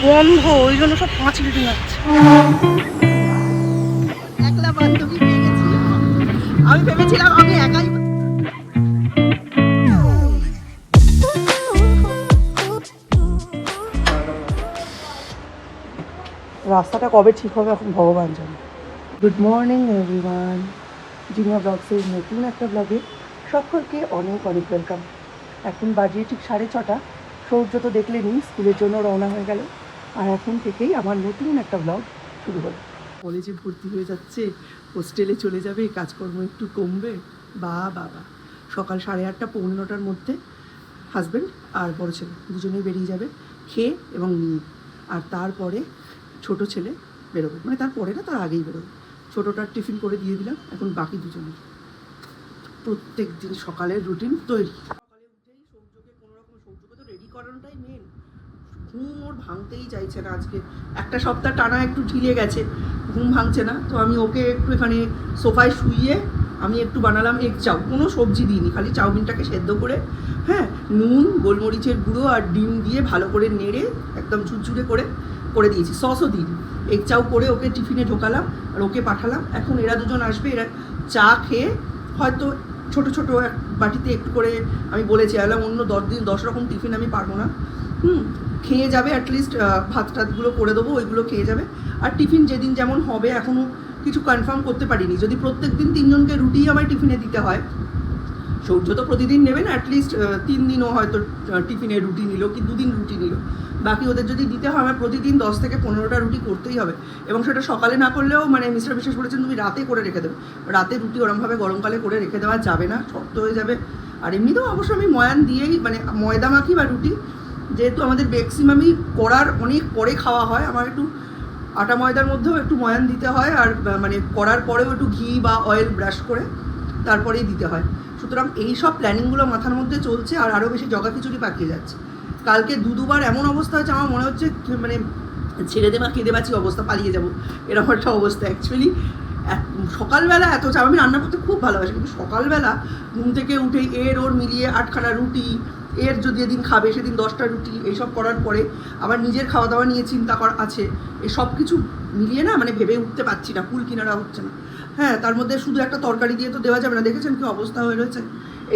বন্ধ, ওই জন্য সব পাঁচ লিটার যাচ্ছে। একলা বান্ধবী পেয়ে গেছি। আমি ভেবেছিলাম আমি একাই। রাস্তাটা কবে ঠিক হবে এখন ভগবান জানে। গুড মর্নিং এভরিওয়ান, জিনিয়া ব্লগসের নতুন একটা ব্লগে সকলকে অনেক অনেক ওয়েলকাম। এখন বাজিয়ে ঠিক 6:30। সূর্য তো দেখলেনি, স্কুলের জন্য রওনা হয়ে গেল। আর এখন থেকেই আমার নতুন একটা ব্লগ শুরু হলো। কলেজে ভর্তি হয়ে যাচ্ছে, হোস্টেলে চলে যাবে, কাজকর্ম একটু কমবে। বাবা সকাল 8:30 পৌনে 9টার মধ্যে হাজব্যান্ড আর বড় ছেলে দুজনেই বেরিয়ে যাবে খেয়ে এবং নিয়ে। আর তারপরে ছোট ছেলে বেরোবে, মানে তারপরে না, তার আগেই বেরোবে। ছোটোটার টিফিন করে দিয়ে দিলাম, এখন বাকি দুজনের প্রত্যেক দিন সকালের রুটিন তৈরি। সকালে উঠেই সৌর্যকে কোনোরকম, সৌর্যকে তো রেডি করানোটাই মেন। ঘুম ওর ভাঙতেই চাইছে না। আজকে একটা সপ্তাহ টানা একটু ঢিলে গেছে, ঘুম ভাঙছে না। তো আমি ওকে একটু এখানে সোফায় শুইয়ে আমি একটু বানালাম এগ চাউ। কোনো সবজি দিইনি, খালি চাউমিনটাকে সেদ্ধ করে, হ্যাঁ, নুন গোলমরিচের গুঁড়ো আর ডিম দিয়ে ভালো করে নেড়ে একদম ঝুরঝুরে করে দিয়েছি, সসও দিইনি। এগ চাউ করে ওকে টিফিনে ঢোকালাম আর ওকে পাঠালাম। এখন এরা দুজন আসবে, এরা চা খেয়ে হয়তো ছোট ছোট এক বাটিতে একটু করে, আমি বলেছি এলাম অন্য 10 রকম টিফিন আমি পারবো না, খেয়ে যাবে। অ্যাটলিস্ট ভাত টাতগুলো করে দেবো, ওইগুলো খেয়ে যাবে। আর টিফিন যেদিন যেমন হবে এখনও কিছু কনফার্ম করতে পারিনি। যদি প্রত্যেক দিন 3 জনকে রুটি আমায় টিফিনে দিতে হয়, সূর্য তো প্রতিদিন নেবে না, অ্যাটলিস্ট 3 দিনও হয়তো টিফিনে রুটি নিল কি 2 দিন রুটি নিল। বাকি ওদের যদি দিতে হয় আমার প্রতিদিন 10 থেকে 15টা রুটি করতেই হবে। এবং সেটা সকালে না করলেও, মানে মিস্টার বিশ্বাস বলেছেন তুমি রাতে করে রেখে দেবে। রাতে রুটি ওরমভাবে গরমকালে করে রেখে দেওয়া যাবে না, শক্ত হয়ে যাবে। আর এমনিতেও অবশ্য আমি ময়ান দিয়েই, মানে ময়দা মাখি বা রুটি, যেহেতু আমাদের ম্যাক্সিমামই করার অনেক পরে খাওয়া হয়, আমার একটু আটা ময়দার মধ্যেও একটু ময়ান দিতে হয়। আর মানে করার পরেও একটু ঘি বা অয়েল ব্রাশ করে তারপরেই দিতে হয়। সুতরাং এই সব প্ল্যানিংগুলো মাথার মধ্যে চলছে। আর আরও বেশি জগা খিচুড়ি পাকিয়ে যাচ্ছে। কালকে দুবার এমন অবস্থা হয়েছে, আমার মনে হচ্ছে মানে ছেড়ে দেবা কেঁদে বাঁচি অবস্থা, পালিয়ে যাবো, এরকম একটা অবস্থা। অ্যাকচুয়ালি সকালবেলা এত চাপ, আমি রান্না করতে খুব ভালোবাসি, কিন্তু সকালবেলা ঘুম থেকে উঠে ওর মিলিয়ে 8খানা রুটি, এর যদি এদিন খাবে সেদিন 10টা রুটি, এইসব করার পরে আবার নিজের খাওয়া দাওয়া নিয়ে চিন্তা আছে। এই সব কিছু মিলিয়ে না, মানে ভেবে উঠতে পারছি না, কুল কিনারা হচ্ছে না। হ্যাঁ, তার মধ্যে শুধু একটা তরকারি দিয়ে তো দেওয়া যাবে না, দেখেছেন কি অবস্থা হয়ে রয়েছে।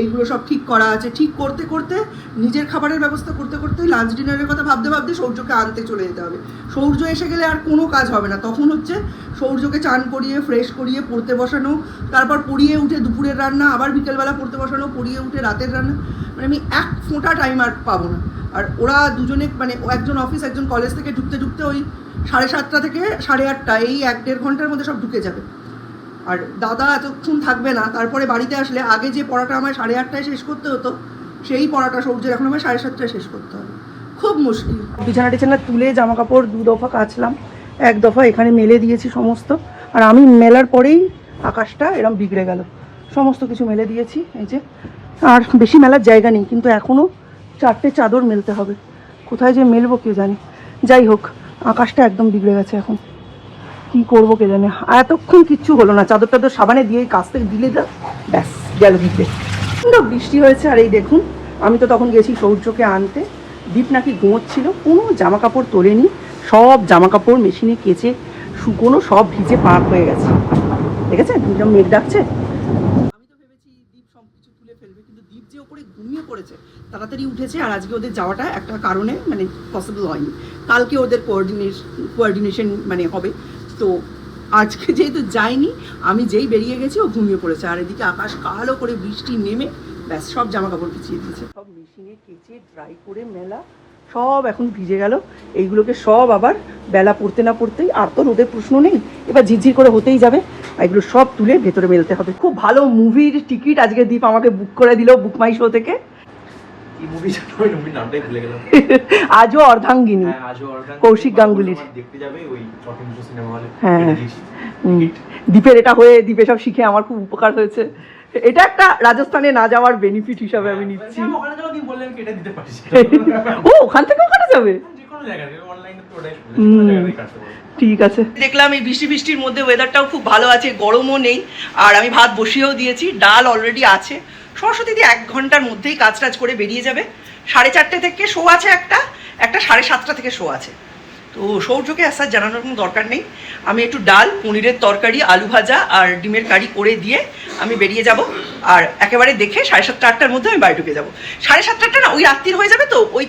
এইগুলো সব ঠিক করা আছে, ঠিক করতে করতে নিজের খাবারের ব্যবস্থা করতে করতে লাঞ্চ ডিনারের কথা ভাবতে ভাবতে সূর্যকে আনতে চলে যেতে হবে। সূর্য এসে গেলে আর কোনো কাজ হবে না। তখন হচ্ছে সূর্যকে চান করিয়ে ফ্রেশ করিয়ে পড়তে বসানো, তারপর পড়িয়ে উঠে দুপুরের রান্না, আবার বিকেলবেলা পড়তে বসানো, পড়িয়ে উঠে রাতের রান্না। মানে আমি এক ফোঁটা টাইম আর পাবো না। আর ওরা দুজনে, মানে একজন অফিস একজন কলেজ থেকে ঢুকতে ঢুকতে ওই 7:30 থেকে 8:30, এই 1-1.5 ঘন্টার মধ্যে সব ঢুকে যাবে। আর দাদা এতক্ষণ থাকবে না। তারপরে বাড়িতে আসলে আগে যে পড়াটা আমার 8:30টায় শেষ করতে হতো, সেই পড়াটা সূর্যের এখন আমার 7:30টায় শেষ করতে হবে। খুব মুশকিল। বিছানা তুলে জামা কাপড় 2 দফা কাচলাম, 1 দফা এখানে মেলে দিয়েছি সমস্ত। আর আমি মেলার পরেই আকাশটা এরম বিগড়ে গেল, সমস্ত কিছু মেলে দিয়েছি। এই যে, আর বেশি মেলার জায়গা নেই, কিন্তু এখনও 4টে চাদর মেলতে হবে। কোথায় যে মেলবো কে জানে। যাই হোক, আকাশটা একদম বিগড়ে গেছে। এখন কী করবো কে জানে। আর এতক্ষণ কিচ্ছু হলো না, চাদর টাদর সাবানে দিয়ে কাছ থেকে দিলে যা ব্যাস গেল দিতে। কিন্তু বৃষ্টি হয়েছে। আর এই দেখুন, আমি তো তখন গেছি সূর্যকে আনতে, দীপ নাকি ঘুমোচ্ছিল, কোনো জামা কাপড় তোলেনি, সব জামা কাপড় মেশিনে কেচে শুকোনো, সব ভিজে পাক হয়ে গেছে। দেখেছেন যেরকম মেঘ ডাকছে। আমি তো ভেবেছি দীপ সব কিছু তুলে ফেলবে, কিন্তু দীপ যে ওপরে ঘুমিয়ে পড়েছে, তাড়াতাড়ি উঠেছে। আর আজকে ওদের যাওয়াটা একটা কারণে মানে পসিবল হয়নি। কালকে ওদের কোঅর্ডিনেশন মানে হবে। তো আজকে যেহেতু যায়নি, আমি যেই বেরিয়ে গেছি ও ঘুমিয়ে পড়েছে। আর এদিকে আকাশ কালো করে বৃষ্টি নেমে ব্যাস সব জামা কাপড় ভিজিয়ে দিয়েছে। সব মেশিনে কেচে ড্রাই করে মেলা সব এখন ভিজে গেল। এইগুলোকে সব আবার বেলা পড়তে না পড়তেই, আর তো রোদের প্রশ্ন নেই, এবার ঝিরঝির করে হতেই যাবে। এগুলো সব তুলে ভেতরে মেলতে হবে। খুব ভালো মুভির টিকিট আজকে দীপ আমাকে বুক করে দিল বুক মাই শো থেকে। আজও অর্ধাঙ্গিনী, কৌশিক গাঙ্গুলির। হ্যাঁ, দীপের এটা হয়ে দীপে সব শিখে আমার খুব উপকার হয়েছে। এটা একটা রাজস্থানে না যাওয়ার বেনিফিট হিসাবে আমি নিচ্ছি। ও, ওখান থেকে ওখানে যাবে, ঠিক আছে। দেখলাম এই বৃষ্টির মধ্যে ওয়েদারটাও খুব ভালো আছে, গরমও নেই। আর আমি ভাত বসিয়েও দিয়েছি, ডাল অলরেডি আছে। সরস্বতী দি 1 ঘন্টার মধ্যেই কাজ টাজ করে বেরিয়ে যাবে। 4:30 থেকে শো আছে, একটা 7:30 থেকে শো আছে। তো সৌর্যকে আসার জানানোর কোনো দরকার নেই। আমি একটু ডাল, পনিরের তরকারি, আলু ভাজা আর ডিমের কারি করে দিয়ে আমি বেরিয়ে যাব। আর একেবারে দেখে 7:30 8টার মধ্যে আমি বাড়ি ঢুকে যাবো। 7:30 8টা না, ওই রাত্রির হয়ে যাবে, তো ওই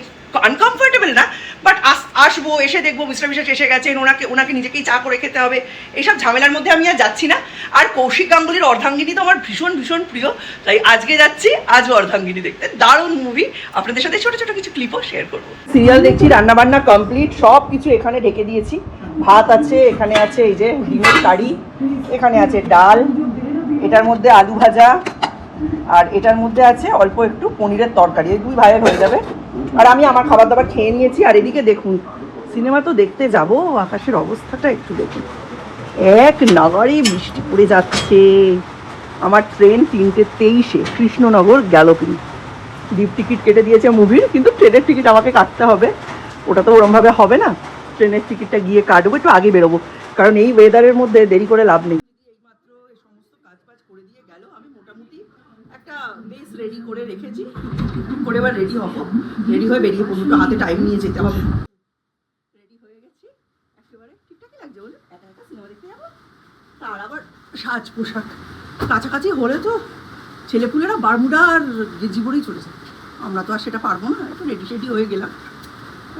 আনকমফোর্টেবল না, বাট আসবো, এসে দেখবো মিস্টার বিশ্বাস এসে গেছেন, ওনাকে নিজেকেই চা করে খেতে হবে, এইসব ঝামেলার মধ্যে আমি আর যাচ্ছি না। আর কৌশিক গাঙ্গুলির অর্ধাঙ্গিনী তো আমার ভীষণ ভীষণ প্রিয়, তাই আজকে যাচ্ছি আজও অর্ধাঙ্গিনী দেখতে। দারুণ মুভি, আপনাদের সাথে ছোটো ছোটো কিছু ক্লিপও শেয়ার করবো। সিরিয়াল দেখছি, রান্নাবান্না কমপ্লিট, সব কিছু এখানে ঢেকে দিয়েছি। ভাত আছে, এখানে আছে এই যে ডিমের কারি, এখানে আছে ডাল, এটার মধ্যে আলু ভাজা, আর এটার মধ্যে আছে অল্প একটু পনিরের তরকারি। এই 2 ভাইয়ের হয়ে যাবে। আর আমি আমার খাবার দাবার খেয়ে নিয়েছি। আর এদিকে দেখুন, সিনেমা তো দেখতে যাব, আকাশের অবস্থাটা একটু দেখুন, এক নাগাড়ে বৃষ্টি পড়ে যাচ্ছে। আমার ট্রেন 3:23-এ কৃষ্ণনগর গ্যালোপিং। ডিপ টিকিট কেটে দিয়েছে মুভির, কিন্তু ট্রেনের টিকিট আমাকে কাটতে হবে, ওটা তো ওরমভাবে হবে না। ট্রেনের টিকিটটা গিয়ে কাটবো, একটু আগে বেরোবো, কারণ এই ওয়েদারের মধ্যে দেরি করে লাভ নেই। এইমাত্র এই সমস্ত কাজ করে দিয়ে গেল, আমি মোটামুটি একটা বেস রেডি করে রেখেছি, টুকটুক করে এবার রেডি হবো, রেডি হয়ে বেরিয়ে পড়বো, একটু হাতে টাইম নিয়ে যেতে হবে। রেডি হয়ে গেছি, একেবারে ঠিকঠাকই লাগছে, বলুন, একা একা সিনেমা দেখতে যাবো, তার আবার সাজ পোশাক কাছাকাছি হলে তো ছেলেপুলেরা বারমুডা আর গেঞ্জি পরেই চলে যায়, আমরা তো আর সেটা পারবো না। একটু রেডি শেডি হয়ে গেলাম,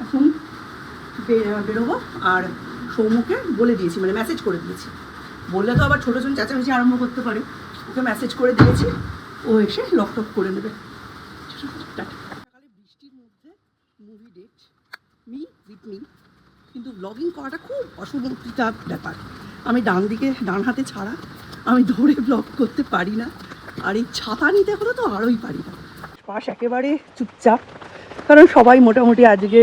এখন বেরোবো। আর সৌমুকে বলে দিয়েছি, মানে মেসেজ করে দিয়েছি, বললে তো আবার ছোটো ছোটো চেঁচামেচি আরম্ভ করতে পারে, ওকে মেসেজ করে দিয়েছি, ও এসে লকটক করে নেবে। সকালে বৃষ্টির মধ্যে movie date, me with me, কিন্তু ব্লগিং করাটা খুব অসুবিধা ব্যাপার। আমি ডান হাতে ছাড়া আমি ধরে ব্লগ করতে পারি না, আর এই ছাতা নিতে হলে তো আরোই পারি না। পাশ একেবারে চুপচাপ, কারণ সবাই মোটামুটি আজকে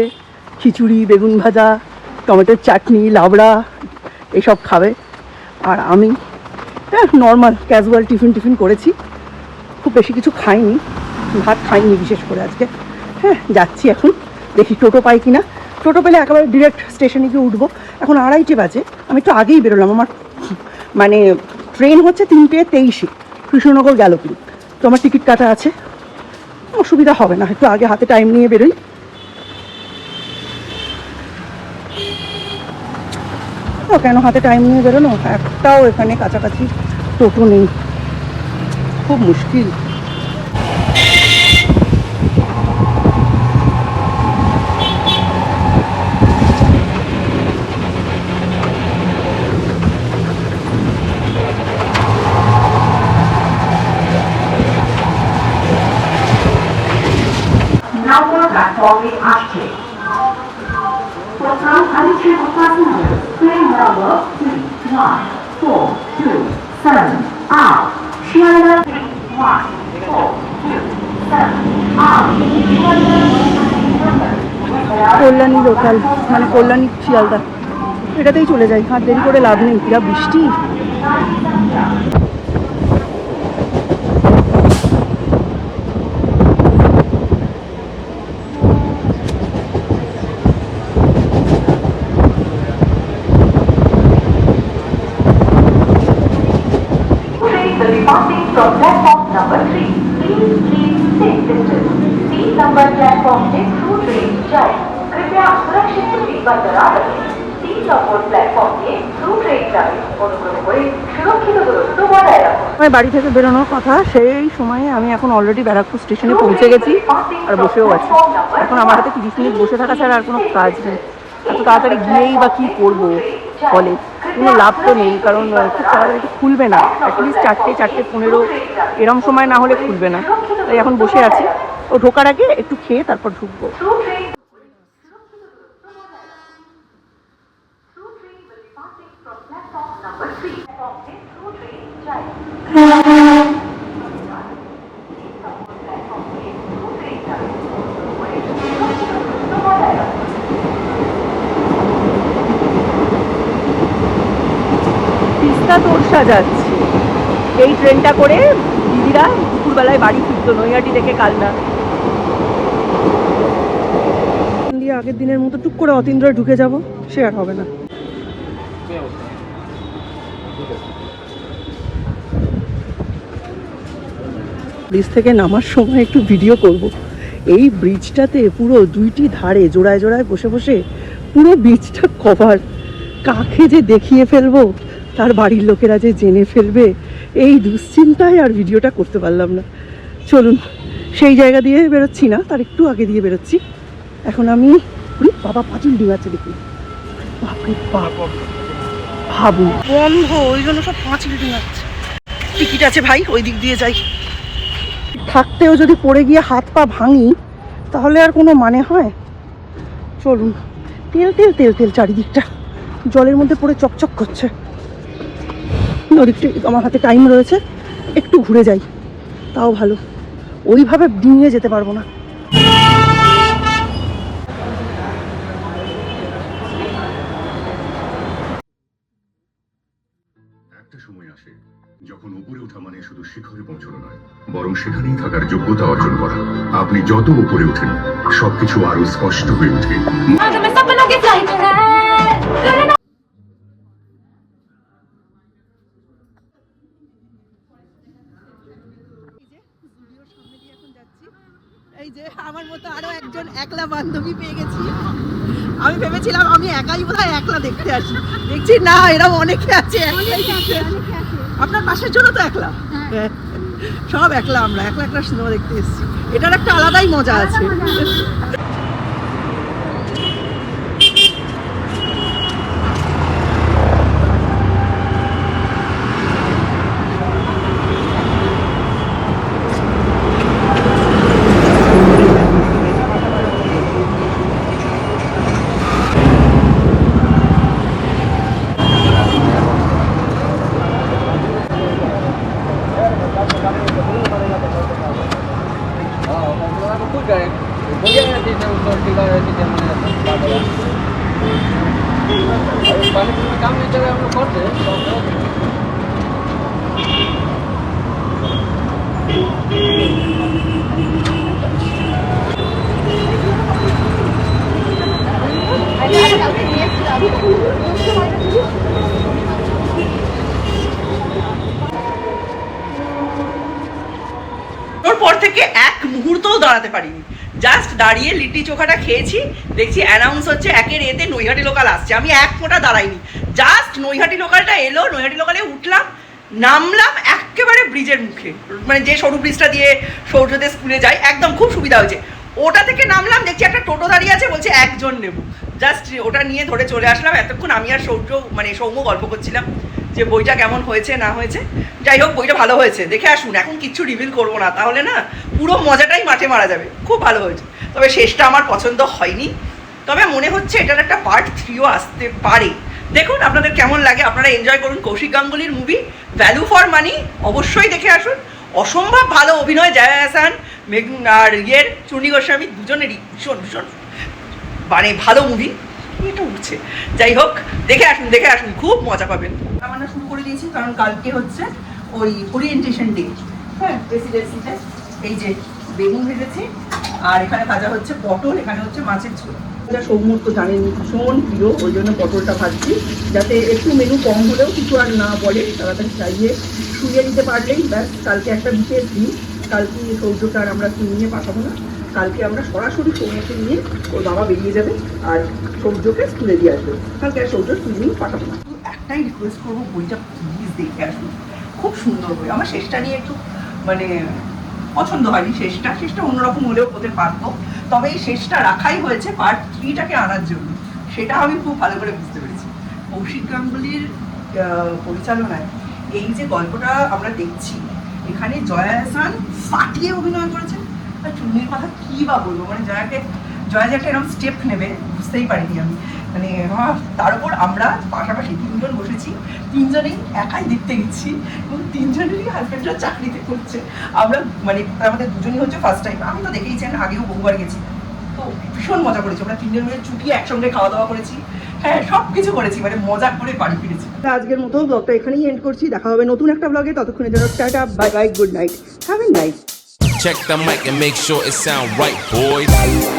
খিচুড়ি, বেগুন ভাজা, টমেটোর চাটনি, লাবড়া এসব খাবে। আর আমি নর্মাল ক্যাজুয়াল টিফিন করেছি, খুব বেশি কিছু খাইনি, ভাত খাইনি বিশেষ করে আজকে। যাচ্ছি এখন, দেখি টোটো পাই কিনা। টোটো পেলে একেবারে ডিরেক্ট স্টেশনে গিয়ে উঠবো। এখন 2:30 বাজে, আমি একটু আগেই বেরোলাম, আমার মানে ট্রেন হচ্ছে 3:23-এ কৃষ্ণনগর গ্যালোপিং, তো আমার টিকিট কাটা আছে, অসুবিধা হবে না, একটু আগে হাতে টাইম নিয়ে বেরোই। কেন হাতে টাইম নিয়ে বেরোনো, একটাও এখানে কাছাকাছি টোটো নেই, খুব মুশকিল। প্ল্যাটফর্মে আসছে প্রথম আলিশে passenger train number 314278 Sealdah 314278 Kalyani local, মানে কল্যাণী শিয়ালদা, এটাতেই চলে যাই, আর দেরি করে লাভ নেই, যা বৃষ্টি। Departing from platform number 3, please keep safe distance. 3 number platform से through train जाए, कृपया सुरक्षित दूरी बरकरार रखें। 3 number platform से through train जाए, অনুগ্রহ করে সুরক্ষিত দূরত্ব বজায় রাখুন। আমার বাড়ি থেকে বেরোনোর কথা, সেই সময়ে আমি এখন অলরেডি ব্যারাকপুর স্টেশনে পৌঁছে গেছি আর বসেও আছি। এখন আমার হাতে 30 মিনিট বসে থাকা ছাড়া আর কোনো কাজ নেই। এত তাড়াতাড়ি গিয়েই বা কী করবো বলে, কোনো লাভ তো নেই, কারণ খুব তাড়াতাড়ি খুলবে না, অ্যাটলিস্ট 4:15 এরম সময় না হলে খুলবে না। তাই এখন বসে আছি, ও ঢোকার আগে একটু খেয়ে তারপর ঢুকবো। তিস্তা তোরসা যাচ্ছে, এই ট্রেনটা করে দিদিরা দুপুরবেলায় বাড়ি ফিরতো নৈহাটি থেকে কালনা দিয়ে। আগের দিনের মতো টুক করে অতীন্দ্রয় ঢুকে যাব, সে আর হবে না। ব্রিজ থেকে নামার সময় একটু ভিডিও করব। এই ব্রিজটাতে পুরো 2টি ধারে জোড়ায় জোড়ায় বসে বসে পুরো বিচটা কভার। কাকে যে দেখিয়ে ফেলবো, তার বাড়ির লোকেরা যে জেনে ফেলবে, এই দুশ্চিন্তায় আর ভিডিওটা করতে পারলাম না। চলুন, সেই জায়গা দিয়ে বেরোচ্ছি না, তার একটু আগে দিয়ে বেরোচ্ছি। এখন আমি বাবা পাঁচুল ডিম আছে দেখি, বাপরে বাপ, ভাবু বন্ধ, ওই জন্য সব পাঁচিল ডিম আছে। টিকিট আছে ভাই, ওই দিক দিয়ে যাই। থাকতেও যদি পড়ে গিয়ে হাত পা ভাঙি তাহলে আর কোনো মানে হয়? চলুন, তেল তেল তেল তেল চারিদিকটা, জলের মধ্যে পড়ে চকচক করছে। ওদিকটা আমার হাতে টাইম রয়েছে, একটু ঘুরে যাই তাও ভালো, ওইভাবে ডিঙিয়ে যেতে পারবো না। একটা সময় আসে যখন উপরে ওঠা মানে শুধু শিখরে পৌঁছানো নয়, বরং সেখানেই থাকার যোগ্যতা অর্জন করা। আপনি যত উপরে ওঠেন সবকিছু আরো স্পষ্ট হয়ে ওঠে। এই যে আমার মতো আরো একজন একলা বান্ধবী পেয়ে গেছি। আমি ভেবেছিলাম আমি একাই বোধহয় একলা দেখতে আসি, দেখছি না এরকম অনেকে আছে। আপনার পাশের জন্য তো একলা, হ্যাঁ, সব একলা, আমরা একলা একলা সিনেমা দেখতে এসেছি। এটার একটা আলাদাই মজা আছে। পর থেকে এক মুহূর্তও দাঁড়াতে পারিনি, জাস্ট দাঁড়িয়ে লিট্টি চোখাটা খেয়েছি। দেখছি অ্যানাউন্স হচ্ছে একের এতে নৈহাটি লোকাল আসছে, আমি এক ফোঁটা দাঁড়াইনি, জাস্ট নৈহাটি লোকালটা এলো, নৈহাটি লোকালে উঠলাম, নামলাম একেবারে ব্রিজের মুখে, মানে যে সরু ব্রিজটা দিয়ে সৌর্যদের স্কুলে যায়, একদম খুব সুবিধা হয়েছে। ওটা থেকে নামলাম, দেখছি একটা টোটো দাঁড়িয়ে আছে, বলছে একজন নেব, জাস্ট ওটা নিয়ে ধরে চলে আসলাম। এতক্ষণ আমি আর সৌম্য গল্প করছিলাম যে বইটা কেমন হয়েছে না হয়েছে। যাই হোক, বইটা ভালো হয়েছে, দেখে আসুন। এখন কিচ্ছু রিভিল করবো না, তাহলে না পুরো মজাটাই মাঠে মারা যাবে। খুব ভালো হয়েছে, তবে শেষটা আমার পছন্দ হয়নি। তবে মনে হচ্ছে এটার একটা পার্ট 3ও আসতে পারে। দেখুন আপনাদের কেমন লাগে, আপনারা এনজয় করুন। কৌশিক গাঙ্গুলির মুভি, ভ্যালু ফর মানি, অবশ্যই দেখে আসুন। অসম্ভব ভালো অভিনয়, জয়া আহসান আর চূর্ণী গোস্বামী দুজনেরই ভীষণ ভীষণ মানে ভালো মুভি। এটা উঠছে, যাই হোক দেখে আসুন, খুব মজা পাবেন। রান্না শুরু করে দিয়েছি, কারণ কালকে হচ্ছে ওই ওরিয়েন্টেশন ডে, হ্যাঁ, প্রেসিডেন্সিতে। এই যে বেগুন ভেজেছি, আর এখানে ভাজা হচ্ছে পটল, এখানে হচ্ছে মাছের ঝোল। এটা সৌম্য তো জানেন ভীষণ প্রিয়, ওই জন্য পটলটা ভাজছি, যাতে একটু মেনু কম হলেও কিছু আর না বলে, তাড়াতাড়ি চাইয়ে শুয়ে দিতে পারলেই ব্যাস। কালকে একটা বিশেষ দিন, কালকে সৌর্যটা আর আমরা নিয়ে পাঠাবো না, কালকে আমরা সরাসরি সৌম্যকে নিয়ে ওর বাবা বেরিয়ে যাবে আর সৌর্যকে স্কুলে দিয়ে আসবে। কালকে আর সৌর্য স্কুলে নিয়ে পাঠাবো না। একটাই রিকোয়েস্ট করবো, বইটা প্লিজ দেখে আসুন, খুব সুন্দর বই। আমার শেষটা নিয়ে একটু মানে পছন্দ হয়নি, শেষটা অন্যরকম হলেও হতে পারতো, তবে এই শেষটা রাখাই হয়েছে পার্ট 3টাকে আনার জন্য, সেটা আমি খুব ভালো করে বুঝতে পেরেছি। কৌশিক গাঙ্গুলির পরিচালনায় এই যে গল্পটা আমরা দেখছি, এখানে জয়া আহসান ফাটিয়ে অভিনয় করেছেন। আর চুন্নির কথা কী বা বলবো, মানে জয়া যে একটা এরকম স্টেপ নেবে বুঝতেই পারিনি আমি, মানে তার উপর আমরা পাশাপাশি 3জন বসেছি, 3জনেই একাই দেখতে গেছি, এবং 3জনেরই হাজব্যান্ডরা চাকরিতে করছে। আমরা মানে আমাদের দুজনই হচ্ছে ফার্স্ট টাইম, আমি তো দেখেইছেন আগেও বহুবার গেছি, তো ভীষণ মজা করেছি। আমরা 3জন মিলে চুটিয়ে একসঙ্গে খাওয়া দাওয়া করেছি, হ্যাঁ সব কিছু করেছি, মানে মজা করে বাড়ি ফিরেছি। আজকের মতো ব্লগটা এখানেই এন্ড করছি, দেখা হবে নতুন একটা ব্লগে, ততক্ষণে জন্য tata, bye bye, good night, have a night. Check the mic and make sure it sound right, boys.